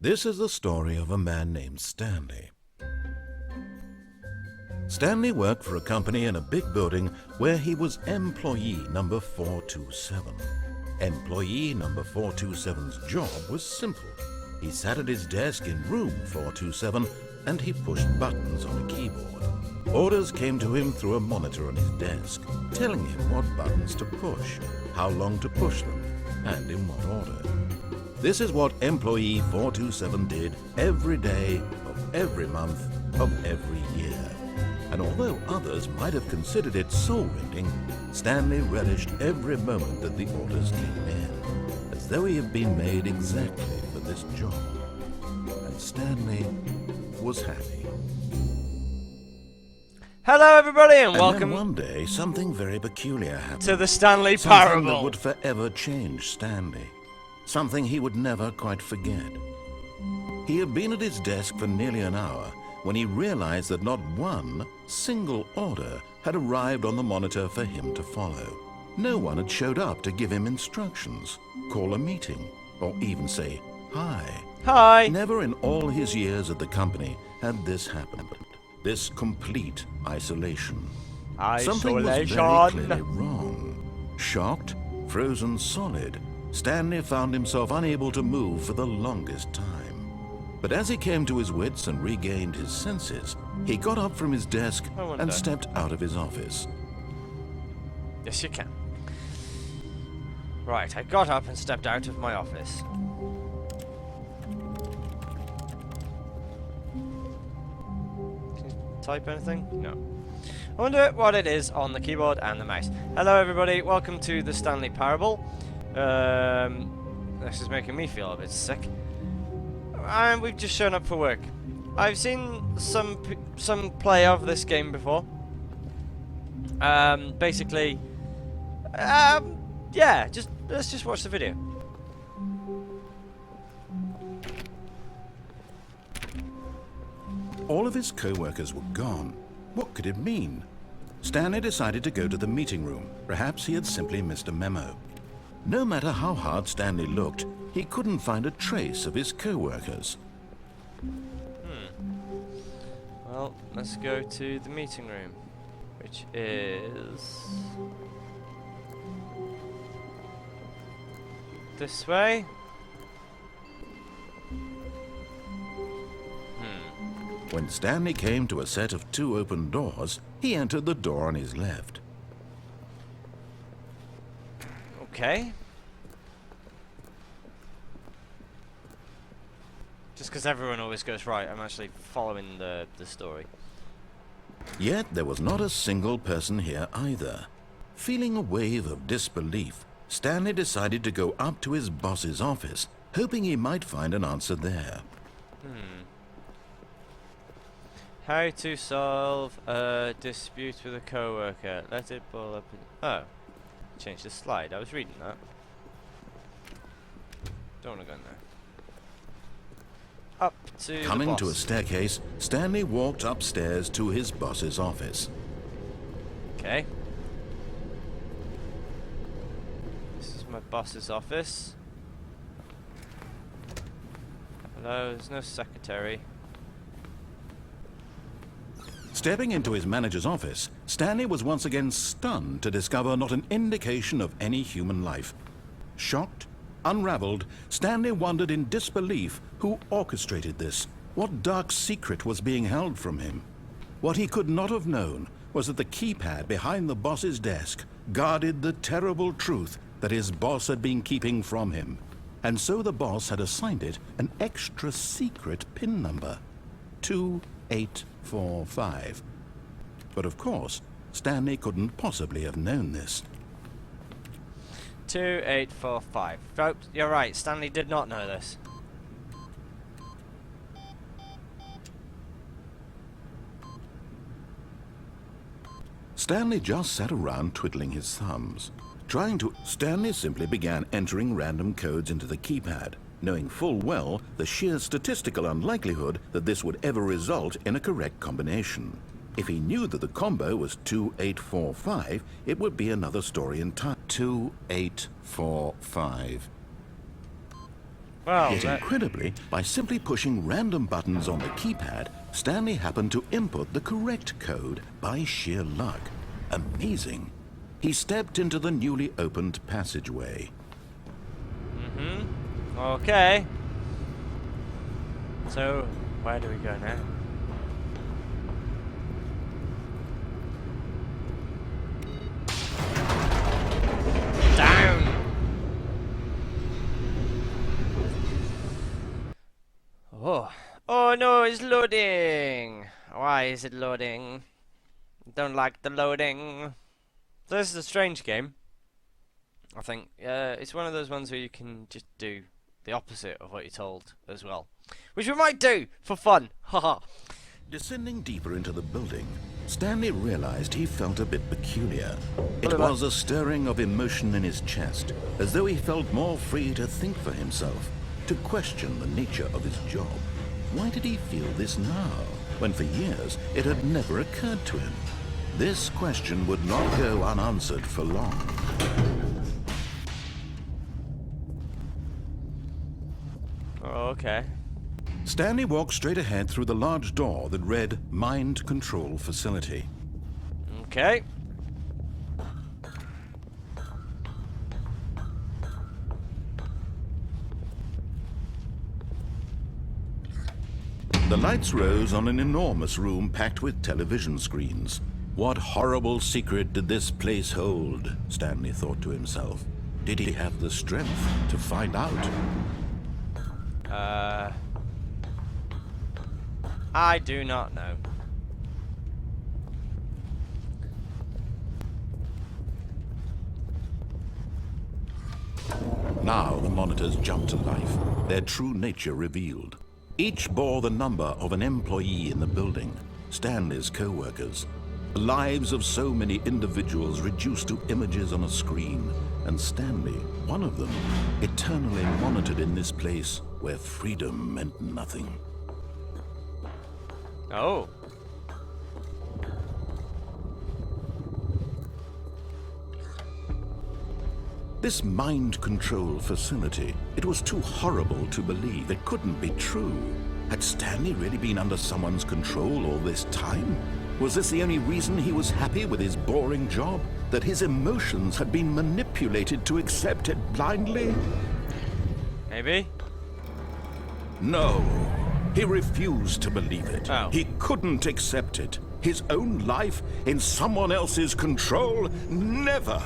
This is the story of a man named Stanley. Stanley worked for a company in a big building where he was employee number 427. Employee number 427's job was simple. He sat at his desk in room 427 and he pushed buttons on a keyboard. Orders came to him through a monitor on his desk, telling him what buttons to push, how long to push them, and in what order. This is what employee 427 did every day of every month of every year. And although others might have considered it soul-rending, Stanley relished every moment that the orders came in, as though he had been made exactly for this job. And Stanley was happy. Hello everybody and Then welcome one day, something very peculiar happened. to the Stanley Something Parable. that would forever change Stanley. Something he would never quite forget. He had been at his desk for nearly an hour when he realized that not one single order had arrived on the monitor for him to follow. No one had showed up to give him instructions, call a meeting, or even say hi. Hi. Never in all his years at the company had this happened. This complete isolation. Something was very clearly wrong. Shocked, frozen solid, Stanley found himself unable to move for the longest time. But as he came to his wits and regained his senses, he got up from his desk and stepped out of his office. Yes, you can. Right, I got up and stepped out of my office. Can you type anything? No. I wonder what it is on the keyboard and the mouse. Hello everybody, welcome to the Stanley Parable. This is making me feel a bit sick. And we've just shown up for work. I've seen some play of this game before. Basically, yeah, let's just watch the video. All of his co-workers were gone. What could it mean? Stanley decided to go to the meeting room. Perhaps he had simply missed a memo. No matter how hard Stanley looked, he couldn't find a trace of his co-workers. Well, let's go to the meeting room, which is this way. When Stanley came to a set of two open doors, he entered the door on his left. Okay. Just because everyone always goes right, I'm actually following the story. Yet there was not a single person here either. Feeling a wave of disbelief, Stanley decided to go up to his boss's office, hoping he might find an answer there. How to solve a dispute with a coworker. Let it ball up. Oh, change the slide. I was reading that. Don't want to go in there. Up to Coming the to a boss. staircase, Stanley walked upstairs to his boss's office. Okay. This is my boss's office. Hello, there's no secretary. Stepping into his manager's office, Stanley was once again stunned to discover not an indication of any human life. Shocked, unraveled, Stanley wondered in disbelief who orchestrated this. What dark secret was being held from him? What he could not have known was that the keypad behind the boss's desk guarded the terrible truth that his boss had been keeping from him. And so the boss had assigned it an extra secret PIN number. 2845. But of course, Stanley couldn't possibly have known this. 2845. Folks, you're right. Stanley did not know this. Stanley just sat around twiddling his thumbs. Stanley simply began entering random codes into the keypad, knowing full well the sheer statistical unlikelihood that this would ever result in a correct combination. If he knew that the combo was 2845, it would be another story entirely. 2845. Well, Yet incredibly, by simply pushing random buttons on the keypad, Stanley happened to input the correct code by sheer luck. Amazing. He stepped into the newly opened passageway. Okay. So, where do we go now? Down! Oh no, it's loading! Why is it loading? Don't like the loading. So this is a strange game. I think it's one of those ones where you can just do the opposite of what you're told as well. Which we might do for fun. Haha. Descending deeper into the building, Stanley realized he felt a bit peculiar. It was a stirring of emotion in his chest, as though he felt more free to think for himself, to question the nature of his job. Why did he feel this now, when for years it had never occurred to him? This question would not go unanswered for long. Okay. Stanley walked straight ahead through the large door that read Mind Control Facility. Okay. The lights rose on an enormous room packed with television screens. What horrible secret did this place hold? Stanley thought to himself. Did he have the strength to find out? I do not know. Now the monitors jumped to life, their true nature revealed. Each bore the number of an employee in the building, Stanley's co-workers. The lives of so many individuals reduced to images on a screen, and Stanley, one of them, eternally monitored in this place where freedom meant nothing. Oh. This mind control facility, it was too horrible to believe. It couldn't be true. Had Stanley really been under someone's control all this time? Was this the only reason he was happy with his boring job? That his emotions had been manipulated to accept it blindly? Maybe? No. He refused to believe it. Oh. He couldn't accept it. His own life in someone else's control? Never.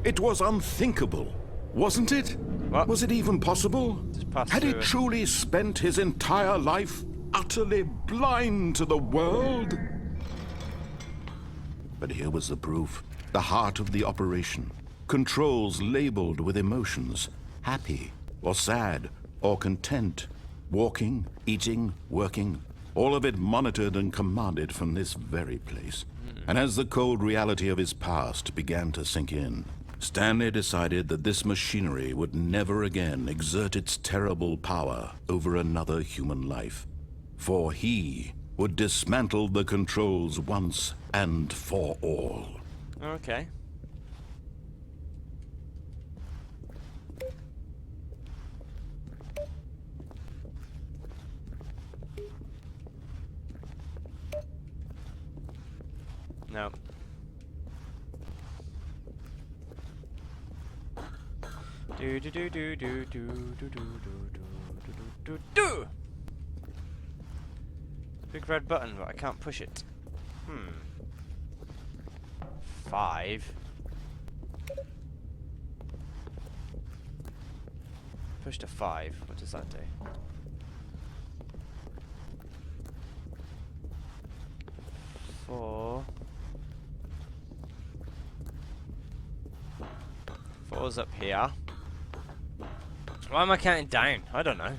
It was unthinkable, wasn't it? What? Was it even possible? Had he truly spent his entire life utterly blind to the world? But here was the proof. The heart of the operation. Controls labeled with emotions. Happy, or sad, or content. Walking, eating, working. All of it monitored and commanded from this very place. And as the cold reality of his past began to sink in, Stanley decided that this machinery would never again exert its terrible power over another human life. For he would dismantle the controls once and for all. Okay. No. Do do do do do do do do do do do do. Big red button, but I can't push it. 5. Push to 5. What does that do? Four. 4's up here. Why am I counting down? I don't know.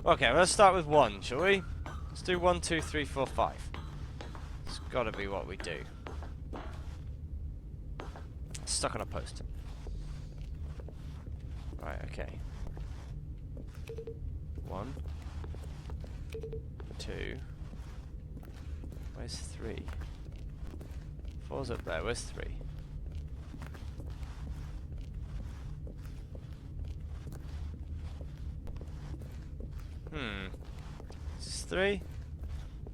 Okay, let's start with 1, shall we? Let's do 1, 2, 3, 4, 5. It's gotta be what we do. Stuck on a post. Right, okay. 1, 2. Where's 3? 4's up there, where's 3? 3.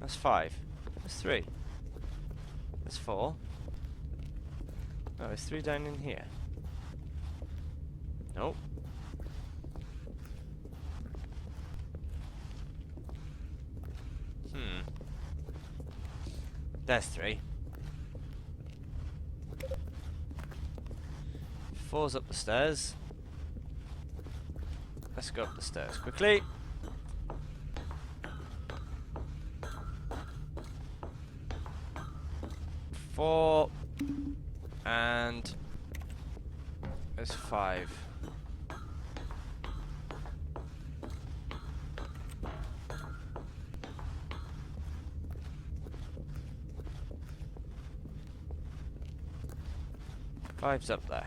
That's 5. That's 3. That's 4. Oh, there's 3 down in here. Nope. There's 3. 4's up the stairs. Let's go up the stairs quickly. Four, and there's 5. Five's up there.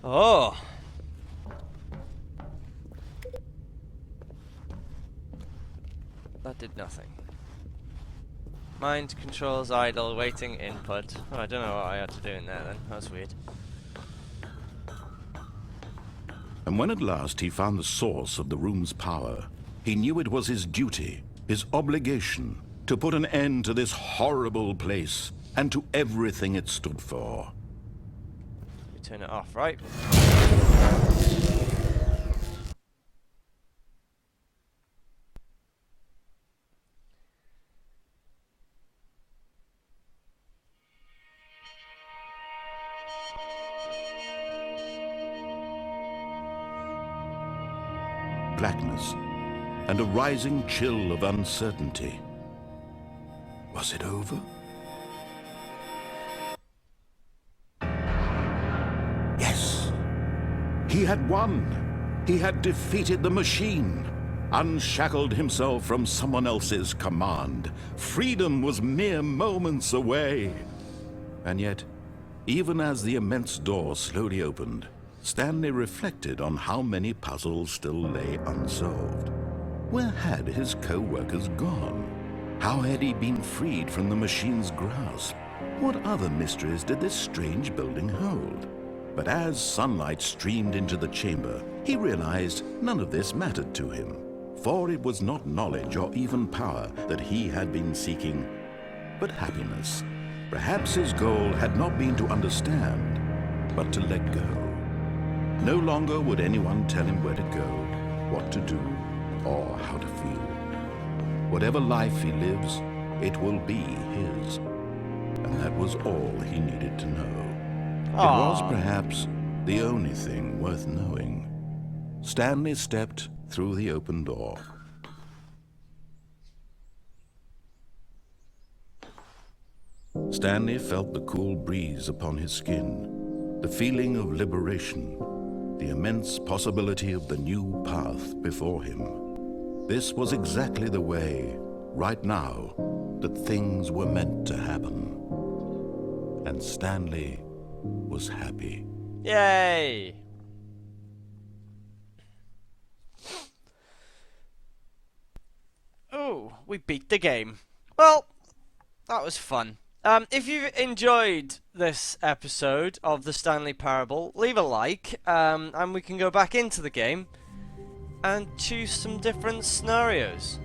Oh. That did nothing. Mind controls idle, waiting input. Oh, I don't know what I had to do in there then. That's weird. And when at last he found the source of the room's power, he knew it was his duty, his obligation, to put an end to this horrible place and to everything it stood for. We turn it off, right? Blackness and a rising chill of uncertainty. Was it over? Yes. He had won. He had defeated the machine, unshackled himself from someone else's command. Freedom was mere moments away. And yet, even as the immense door slowly opened, Stanley reflected on how many puzzles still lay unsolved. Where had his co-workers gone? How had he been freed from the machine's grasp? What other mysteries did this strange building hold? But as sunlight streamed into the chamber, he realized none of this mattered to him, for it was not knowledge or even power that he had been seeking, but happiness. Perhaps his goal had not been to understand, but to let go. No longer would anyone tell him where to go, what to do, or how to feel. Whatever life he lives, it will be his. And that was all he needed to know. It was perhaps the only thing worth knowing. Stanley stepped through the open door. Stanley felt the cool breeze upon his skin, the feeling of liberation, the immense possibility of the new path before him. This was exactly the way, right now, that things were meant to happen. And Stanley was happy. Yay! Oh, we beat the game. Well, that was fun. If you've enjoyed this episode of the Stanley Parable, leave a like, and we can go back into the game and choose some different scenarios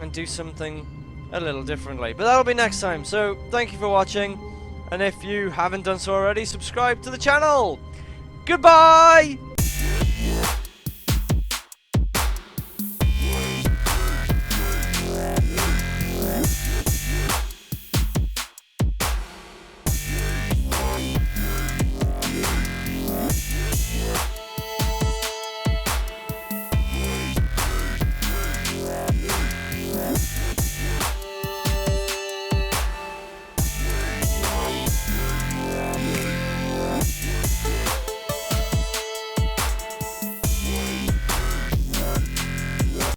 and do something a little differently. But that'll be next time. So thank you for watching, and if you haven't done so already, subscribe to the channel. Goodbye!